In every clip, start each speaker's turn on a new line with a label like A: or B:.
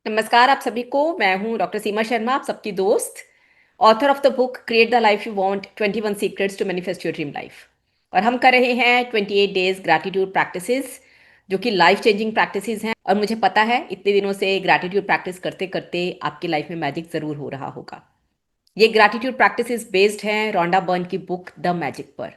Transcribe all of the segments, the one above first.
A: नमस्कार आप सभी को। मैं हूं डॉक्टर सीमा शर्मा, आप सबकी दोस्त, author of the book create the life you want 21 secrets to manifest your dream life. और हम कर रहे हैं 28 डेज ग्रैटिट्यूड प्रैक्टिसेस, जो कि लाइफ चेंजिंग प्रैक्टिसेस हैं। और मुझे पता है इतने दिनों से ग्रैटिट्यूड प्रैक्टिस करते करते आपकी लाइफ में मैजिक ज़रूर हो रहा होगा। ये ग्रैटिट्यूड प्रैक्टिसेस बेस्ड हैं रोंडा बर्न की बुक द मैजिक पर।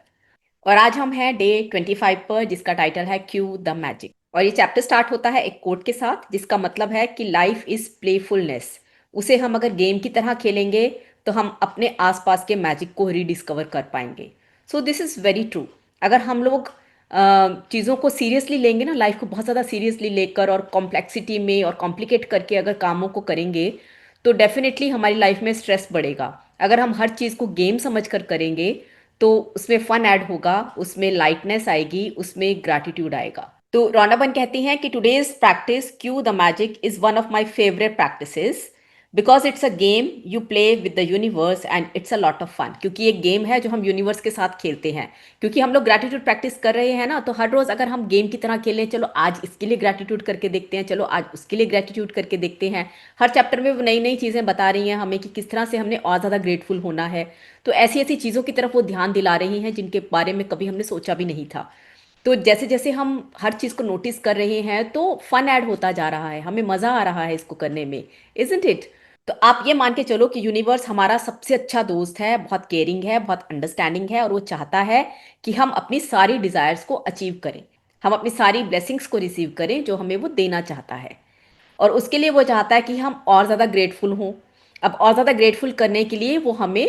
A: और आज हम हैं डे 25 पर, जिसका टाइटल है क्यू द मैजिक। और ये चैप्टर स्टार्ट होता है एक कोट के साथ, जिसका मतलब है कि लाइफ इज प्लेफुलनेस। उसे हम अगर गेम की तरह खेलेंगे तो हम अपने आसपास के मैजिक को रीडिस्कवर कर पाएंगे। So this is very true. अगर हम लोग चीज़ों को सीरियसली लेंगे ना, लाइफ को बहुत ज़्यादा सीरियसली लेकर और कॉम्प्लेक्सिटी में और कॉम्प्लिकेट करके अगर कामों को करेंगे तो डेफिनेटली हमारी लाइफ में स्ट्रेस बढ़ेगा। अगर हम हर चीज़ को गेम समझ कर करेंगे तो उसमें फन ऐड होगा, उसमें लाइटनेस आएगी, उसमें ग्रैटिट्यूड आएगा। तो रोनाबन कहती हैं कि today's practice cue the magic is one of my favourite practices because it's a game you play with the universe and it's a lot of fun. क्योंकि एक गेम है जो हम यूनिवर्स के साथ खेलते हैं। क्योंकि हम लोग ग्रैटिट्यूड प्रैक्टिस कर रहे हैं ना, तो हर रोज अगर हम गेम की तरह खेलें, चलो आज इसके लिए ग्रैटिट्यूड करके देखते हैं, चलो आज उसके लिए ग्रैटिट्यूड करके देखते हैं। हर चैप्टर में वो नई नई चीज़ें बता रही हैं हमें कि किस तरह से हमने और ज़्यादा ग्रेटफुल होना है। तो ऐसी ऐसी चीज़ों की तरफ वो ध्यान दिला रही हैं जिनके बारे में कभी हमने सोचा भी नहीं था। तो जैसे जैसे हम हर चीज़ को नोटिस कर रहे हैं तो फन ऐड होता जा रहा है, हमें मज़ा आ रहा है इसको करने में। Isn't it? तो आप ये मान के चलो कि यूनिवर्स हमारा सबसे अच्छा दोस्त है, बहुत केयरिंग है, बहुत अंडरस्टैंडिंग है, और वो चाहता है कि हम अपनी सारी डिज़ायर्स को अचीव करें, हम अपनी सारी ब्लेसिंग्स को रिसीव करें जो हमें वो देना चाहता है। और उसके लिए वो चाहता है कि हम और ज़्यादा ग्रेटफुल हों। अब और ज़्यादा ग्रेटफुल करने के लिए वो हमें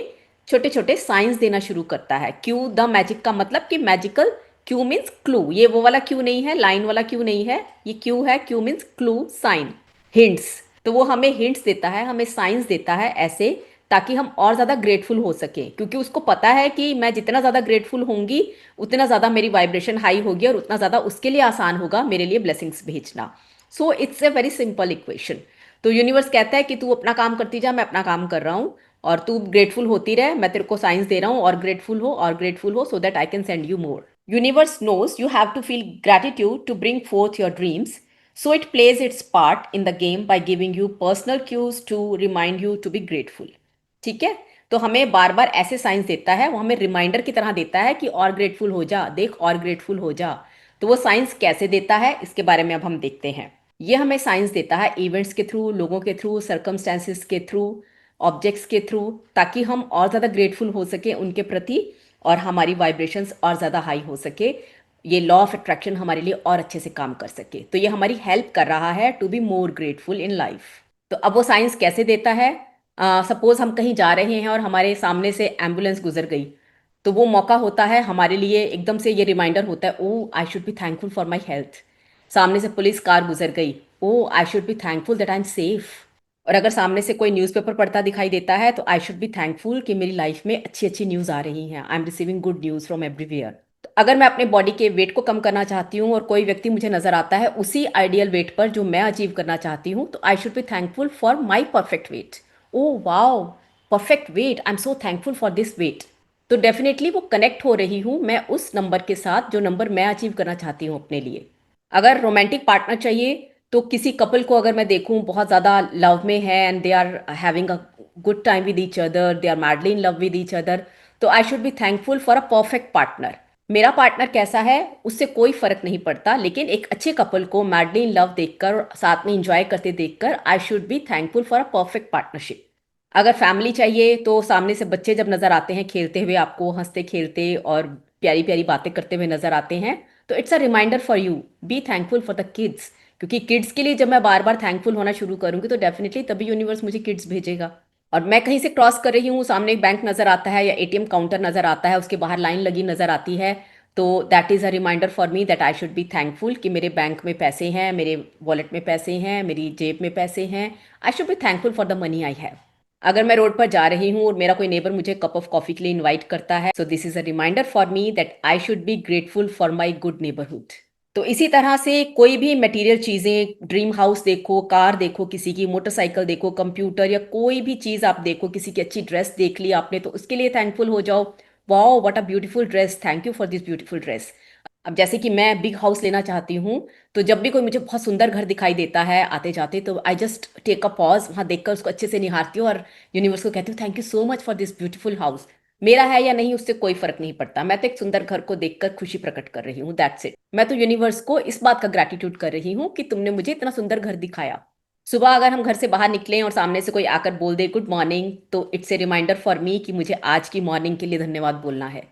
A: छोटे छोटे साइंस देना शुरू करता है। क्यू द मैजिक का मतलब कि मैजिकल। क्यू मीन्स क्लू, ये वो वाला क्यू नहीं है, लाइन वाला क्यू नहीं है, ये क्यू है। Cue means clue, sign, hints. तो वो हमें हिंट्स देता है, हमें साइंस देता है ऐसे, ताकि हम और ज़्यादा ग्रेटफुल हो सकें। क्योंकि उसको पता है कि मैं जितना ज़्यादा ग्रेटफुल होंगी उतना ज़्यादा मेरी वाइब्रेशन हाई होगी और उतना ज़्यादा उसके लिए आसान होगा मेरे लिए ब्लेसिंग्स भेजना। So it's a very simple equation. तो यूनिवर्स कहता है कि तू अपना काम करती जा, मैं अपना काम कर रहा हूँ, और तू ग्रेटफुल होती रहे, मैं तेरे को साइंस दे रहा हूँ, और ग्रेटफुल हो और ग्रेटफुल हो, so that I can send you more. Universe knows you have to feel gratitude to bring forth your dreams, so it plays its part in the game by giving you personal cues to remind you to be grateful. ठीक है? तो हमें बार बार ऐसे science देता है, वो हमें reminder की तरह देता है कि और ग्रेटफुल हो जा, देख और ग्रेटफुल हो जा। तो वो साइंस कैसे देता है इसके बारे में अब हम देखते हैं। ये हमें साइंस देता है इवेंट्स के थ्रू, लोगों के थ्रू, सर्कमस्टेंसेस के थ्रू, ऑब्जेक्ट्स के थ्रू, ताकि हम और ज़्यादा ग्रेटफुल हो सके उनके प्रति और हमारी वाइब्रेशंस और ज़्यादा हाई हो सके। ये लॉ ऑफ अट्रैक्शन हमारे लिए और अच्छे से काम कर सके। तो ये हमारी हेल्प कर रहा है to be more grateful in life. तो अब वो साइंस कैसे देता है? सपोज हम कहीं जा रहे हैं और हमारे सामने से एम्बुलेंस गुजर गई, तो वो मौका होता है हमारे लिए, एकदम से ये रिमाइंडर होता है, oh I should be thankful for my health. सामने से पुलिस कार गुजर गई, oh I should be thankful that I am safe. और अगर सामने से कोई न्यूज़पेपर पढ़ता दिखाई देता है तो आई शुड बी थैंकफुल कि मेरी लाइफ में अच्छी अच्छी न्यूज़ आ रही हैं, I am receiving good news from everywhere. तो अगर मैं अपने बॉडी के वेट को कम करना चाहती हूँ और कोई व्यक्ति मुझे नजर आता है उसी आइडियल वेट पर जो मैं अचीव करना चाहती हूँ, तो I should be thankful for my perfect weight. Oh wow, perfect weight, I am so thankful for this weight. तो डेफिनेटली वो कनेक्ट हो रही हूँ मैं उस नंबर के साथ जो नंबर मैं अचीव करना चाहती हूँ अपने लिए। अगर रोमांटिक पार्टनर चाहिए, तो किसी कपल को अगर मैं देखूं बहुत ज़्यादा लव में है and they are having a good time with each other, they are madly in love with each other, तो I should be thankful for a perfect partner. मेरा पार्टनर कैसा है उससे कोई फर्क नहीं पड़ता, लेकिन एक अच्छे कपल को मैडली इन लव देखकर और साथ में इंजॉय करते देखकर आई should be thankful for a perfect partnership. अगर फैमिली चाहिए, तो सामने से बच्चे जब नजर आते हैं खेलते हुए, आपको हंसते खेलते और प्यारी प्यारी बातें करते हुए नजर आते हैं, तो it's a reminder for you, be thankful for the kids. क्योंकि किड्स के लिए जब मैं बार बार थैंकफुल होना शुरू करूंगी तो डेफिनेटली तभी यूनिवर्स मुझे किड्स भेजेगा। और मैं कहीं से क्रॉस कर रही हूँ, सामने एक बैंक नजर आता है या एटीएम काउंटर नजर आता है, उसके बाहर लाइन लगी नजर आती है, तो that is a reminder for me that I should be thankful कि मेरे बैंक में पैसे हैं, मेरे वॉलेट में पैसे हैं, मेरी जेब में पैसे हैं। आई should be thankful for the money I have. अगर मैं रोड पर जा रही हूँ और मेरा कोई नेबर मुझे कप ऑफ कॉफी के लिए इनवाइट करता है, so this is a reminder for me that I should be grateful for my good neighbourhood. तो इसी तरह से कोई भी मटेरियल चीज़ें, ड्रीम हाउस देखो, कार देखो, किसी की मोटरसाइकिल देखो, कंप्यूटर या कोई भी चीज़ आप देखो, किसी की अच्छी ड्रेस देख ली आपने तो उसके लिए थैंकफुल हो जाओ। Wow what a beautiful dress, thank you for this beautiful dress. अब जैसे कि मैं बिग हाउस लेना चाहती हूँ, तो जब भी कोई मुझे बहुत सुंदर घर दिखाई देता है आते जाते, तो I just take a pause, वहां देखकर उसको अच्छे से निहारती हूँ और यूनिवर्स को कहती हूँ thank you so much for this beautiful house. मेरा है या नहीं उससे कोई फर्क नहीं पड़ता, मैं तो एक सुंदर घर को देखकर खुशी प्रकट कर रही हूँ, दैट्स इट। मैं तो यूनिवर्स को इस बात का ग्रैटिट्यूड कर रही हूँ कि तुमने मुझे इतना सुंदर घर दिखाया। सुबह अगर हम घर से बाहर निकलें और सामने से कोई आकर बोल दे गुड मॉर्निंग, तो it's a reminder for me कि मुझे आज की मॉर्निंग के लिए धन्यवाद बोलना है।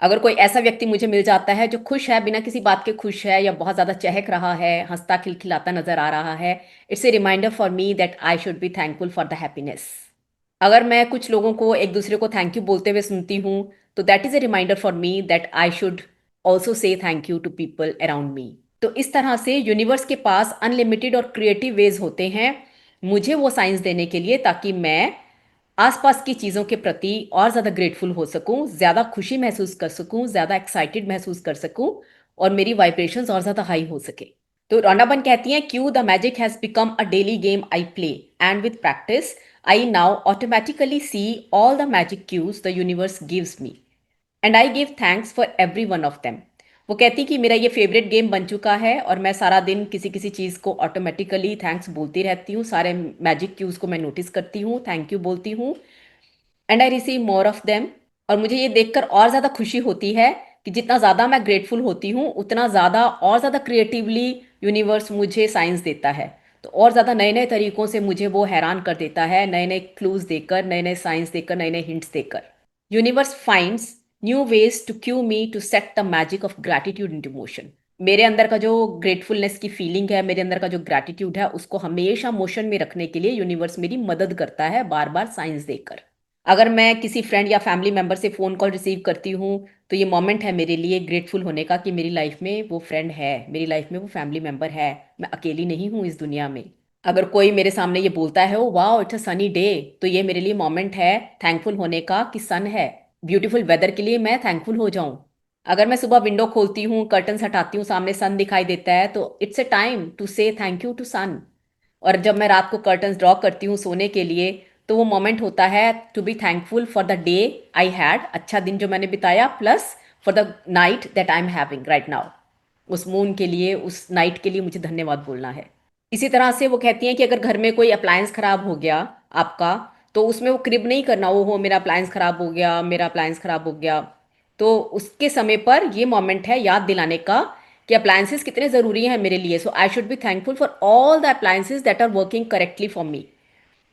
A: अगर कोई ऐसा व्यक्ति मुझे मिल जाता है जो खुश है, बिना किसी बात के खुश है या बहुत ज्यादा चहक रहा है, हंसता खिलखिलाता नजर आ रहा है, it's a reminder for me that I should be thankful for the happiness. अगर मैं कुछ लोगों को एक दूसरे को थैंक यू बोलते हुए सुनती हूँ, तो that is a reminder for me that I should also say thank you to people around me. तो इस तरह से यूनिवर्स के पास अनलिमिटेड और क्रिएटिव वेज होते हैं मुझे वो साइंस देने के लिए, ताकि मैं आसपास की चीज़ों के प्रति और ज़्यादा ग्रेटफुल हो सकूं, ज़्यादा खुशी महसूस कर सकूं, ज़्यादा एक्साइटेड महसूस कर सकूं और मेरी वाइब्रेशंस और ज़्यादा हाई हो सके। तो रॉन्डाबन कहती हैं cue the magic has become a daily game I play and with practice I now automatically see all the magic cues the universe gives me and I give thanks for every one of them. वो कहती कि मेरा ये favourite game बन चुका है और मैं सारा दिन किसी किसी चीज़ को ऑटोमेटिकली थैंक्स बोलती रहती हूँ, सारे मैजिक क्यूज को मैं नोटिस करती हूँ, थैंक यू बोलती हूँ and I receive more of them. और मुझे ये देखकर और ज़्यादा खुशी होती है कि जितना ज़्यादा मैं ग्रेटफुल होती हूँ उतना ज़्यादा और ज़्यादा क्रिएटिवली यूनिवर्स मुझे साइंस देता है। तो और ज़्यादा नए नए तरीकों से मुझे वो हैरान कर देता है, नए नए क्लूज देकर, नए नए साइंस देकर, नए नए हिंट्स देकर। Universe finds new ways to cue me to set the magic of gratitude into motion. मेरे अंदर का जो ग्रेटफुलनेस की फीलिंग है, मेरे अंदर का जो ग्रैटिट्यूड है, उसको हमेशा मोशन में रखने के लिए यूनिवर्स मेरी मदद करता है, बार बार साइंस देकर। अगर मैं किसी फ्रेंड या फैमिली मेंबर से फ़ोन कॉल रिसीव करती हूँ, तो ये मोमेंट है मेरे लिए ग्रेटफुल होने का कि मेरी लाइफ में वो फ्रेंड है, मेरी लाइफ में वो फैमिली मेंबर है, मैं अकेली नहीं हूँ इस दुनिया में। अगर कोई मेरे सामने ये बोलता है ओ वाह इट्स अ सनी डे, तो ये मेरे लिए मोमेंट है थैंकफुल होने का कि सन है, ब्यूटीफुल वेदर के लिए मैं थैंकफुल हो जाऊं। अगर मैं सुबह विंडो खोलती हूँ, कर्टन्स हटाती हूँ, सामने सन दिखाई देता है, तो इट्स अ टाइम टू से थैंक यू टू सन। और जब मैं रात को कर्टन्स ड्रॉ करती हूँ सोने के लिए, तो वो मोमेंट होता है to be thankful for the day I had, अच्छा दिन जो मैंने बिताया, plus for the night that I am having right now. उस मून के लिए, उस नाइट के लिए मुझे धन्यवाद बोलना है। इसी तरह से वो कहती हैं कि अगर घर में कोई अप्लायंस खराब हो गया आपका, तो उसमें वो क्रिब नहीं करना, वो हो मेरा अप्लायंस खराब हो गया, मेरा अप्लायंस खराब हो गया। तो उसके समय पर ये मोमेंट है याद दिलाने का कि अप्लायंसेस कितने ज़रूरी हैं मेरे लिए। So I should be thankful for all the appliances that are working correctly for me.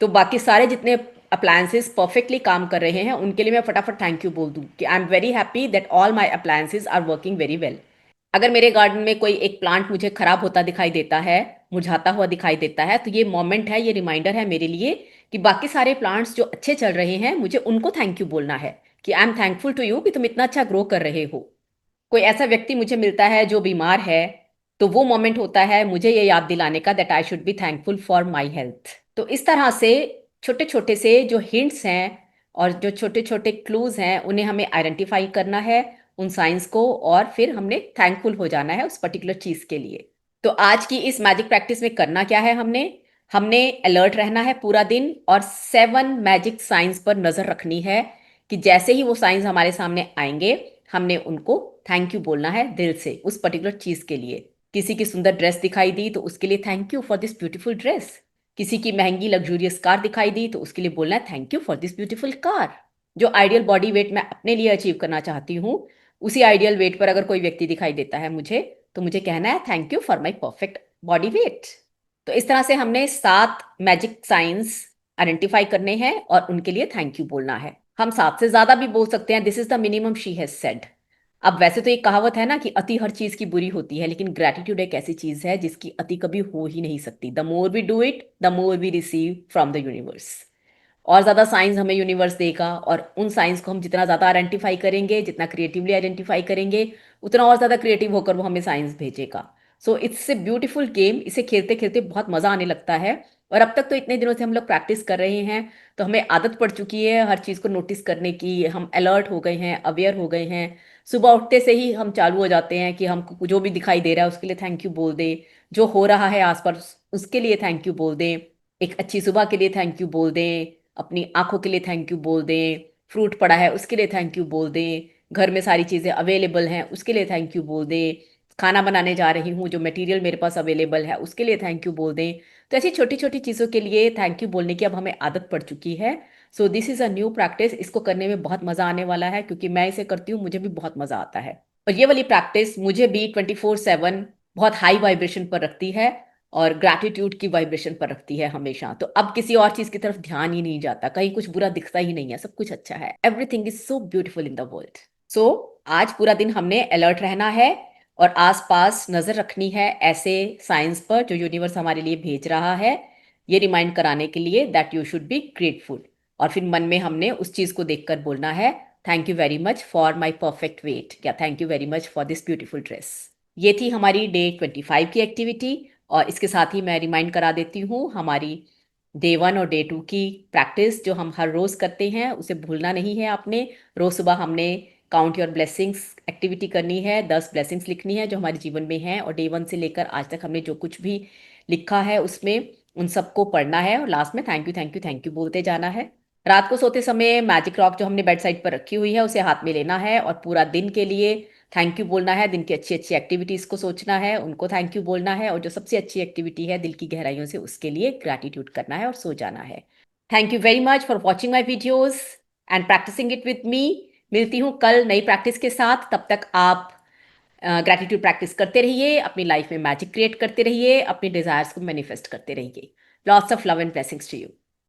A: तो बाकी सारे जितने अप्लायंसेस परफेक्टली काम कर रहे हैं उनके लिए मैं फटाफट थैंक यू बोल दूं कि I am very happy that all my appliances are working very well. अगर मेरे गार्डन में कोई एक प्लांट मुझे खराब होता दिखाई देता है, मुरझाता हुआ दिखाई देता है, तो ये मोमेंट है, ये रिमाइंडर है मेरे लिए कि बाकी सारे प्लांट्स जो अच्छे चल रहे हैं मुझे उनको थैंक यू बोलना है कि I am thankful to you कि तुम इतना अच्छा ग्रो कर रहे हो। कोई ऐसा व्यक्ति मुझे मिलता है जो बीमार है, तो वो मोमेंट होता है मुझे ये याद दिलाने का that I should be thankful for my health. तो इस तरह से छोटे छोटे से जो हिंट्स हैं और जो छोटे छोटे क्लूज हैं उन्हें हमें आइडेंटिफाई करना है, उन साइंस को, और फिर हमने थैंकफुल हो जाना है उस पर्टिकुलर चीज़ के लिए। तो आज की इस मैजिक प्रैक्टिस में करना क्या है, हमने हमने अलर्ट रहना है पूरा दिन और 7 मैजिक साइंस पर नज़र रखनी है कि जैसे ही वो साइंस हमारे सामने आएंगे हमने उनको थैंक यू बोलना है दिल से उस पर्टिकुलर चीज़ के लिए। किसी की सुंदर ड्रेस दिखाई दी तो उसके लिए thank you for this beautiful dress. किसी की महंगी लग्जूरियस कार दिखाई दी तो उसके लिए बोलना है thank you for this beautiful car. जो आइडियल बॉडी वेट मैं अपने लिए अचीव करना चाहती हूँ, उसी आइडियल वेट पर अगर कोई व्यक्ति दिखाई देता है मुझे, तो मुझे कहना है thank you for my perfect body weight. तो इस तरह से हमने 7 मैजिक साइंस आइडेंटिफाई करने हैं और उनके लिए थैंक यू बोलना है। हम 7 से ज्यादा भी बोल सकते हैं, this is the minimum she has said. अब वैसे तो एक कहावत है ना कि अति हर चीज की बुरी होती है, लेकिन ग्रेटिट्यूड एक ऐसी चीज है जिसकी अति कभी हो ही नहीं सकती। The more we do it the more we receive from the universe. और ज़्यादा साइंस हमें यूनिवर्स देगा और उन साइंस को हम जितना ज़्यादा आइडेंटिफाई करेंगे, जितना क्रिएटिवली आइडेंटिफाई करेंगे, उतना और ज़्यादा क्रिएटिव होकर वो हमें साइंस भेजेगा। So it's a beautiful game, इसे खेलते खेलते बहुत मज़ा आने लगता है। और अब तक तो इतने दिनों से हम लोग प्रैक्टिस कर रहे हैं, तो हमें आदत पड़ चुकी है हर चीज़ को नोटिस करने की, हम अलर्ट हो गए हैं, अवेयर हो गए हैं। सुबह उठते से ही हम चालू हो जाते हैं कि हमको जो भी दिखाई दे रहा है उसके लिए थैंक यू बोल दें, जो हो रहा है आसपास उसके लिए थैंक यू बोल दें, एक अच्छी सुबह के लिए थैंक यू बोल दें, अपनी आंखों के लिए थैंक यू बोल दें, फ्रूट पड़ा है उसके लिए थैंक यू बोल दें, घर में सारी चीज़ें अवेलेबल हैं उसके लिए थैंक यू बोल दें, खाना बनाने जा रही हूँ जो मटेरियल मेरे पास अवेलेबल है उसके लिए थैंक यू बोल दें। तो ऐसी छोटी छोटी चीज़ों के लिए थैंक यू बोलने की अब हमें आदत पड़ चुकी है। So this is a new practice, इसको करने में बहुत मज़ा आने वाला है क्योंकि मैं इसे करती हूँ, मुझे भी बहुत मज़ा आता है। और ये वाली प्रैक्टिस मुझे भी 24/7 बहुत हाई वाइब्रेशन पर रखती है और ग्रैटिट्यूड की वाइब्रेशन पर रखती है हमेशा। तो अब किसी और चीज़ की तरफ ध्यान ही नहीं जाता, कहीं कुछ बुरा दिखता ही नहीं है, सब कुछ अच्छा है। Everything is so beautiful in the world. So आज पूरा दिन हमने अलर्ट रहना है और आसपास नजर रखनी है ऐसे साइंस पर जो यूनिवर्स हमारे लिए भेज रहा है, ये रिमाइंड कराने के लिए that you should be grateful. और फिर मन में हमने उस चीज को देखकर बोलना है, thank you very much for my perfect weight, या thank you very much for this beautiful dress. ये थी हमारी डे 25 की एक्टिविटी। और इसके साथ ही मैं रिमाइंड करा देती हूँ हमारी डे 1 और डे 2 की प्रैक्टिस जो हम हर रोज करते हैं, उसे भूलना नहीं है आपने। रोज सुबह हमने काउंट योर ब्लेसिंग्स एक्टिविटी करनी है, 10 ब्लेसिंग्स लिखनी है जो हमारे जीवन में हैं, और डे 1 से लेकर आज तक हमने जो कुछ भी लिखा है उसमें उन सबको पढ़ना है और लास्ट में thank you thank you thank you बोलते जाना है। रात को सोते समय मैजिक रॉक जो हमने बेड साइड पर रखी हुई है उसे हाथ में लेना है और पूरा दिन के लिए थैंक यू बोलना है। दिन की अच्छी अच्छी एक्टिविटीज को सोचना है, उनको थैंक यू बोलना है, और जो सबसे अच्छी एक्टिविटी है दिल की गहराइयों से उसके लिए ग्रैटिट्यूड करना है और सो जाना है। Thank you very much for watching my videos and practising it with me. मिलती हूँ कल नई प्रैक्टिस के साथ, तब तक आप ग्रैटिट्यूड प्रैक्टिस करते रहिए, अपनी लाइफ में मैजिक क्रिएट करते रहिए, अपने डिजायर्स को मैनिफेस्ट करते रहिए। Lots of love and blessings to you.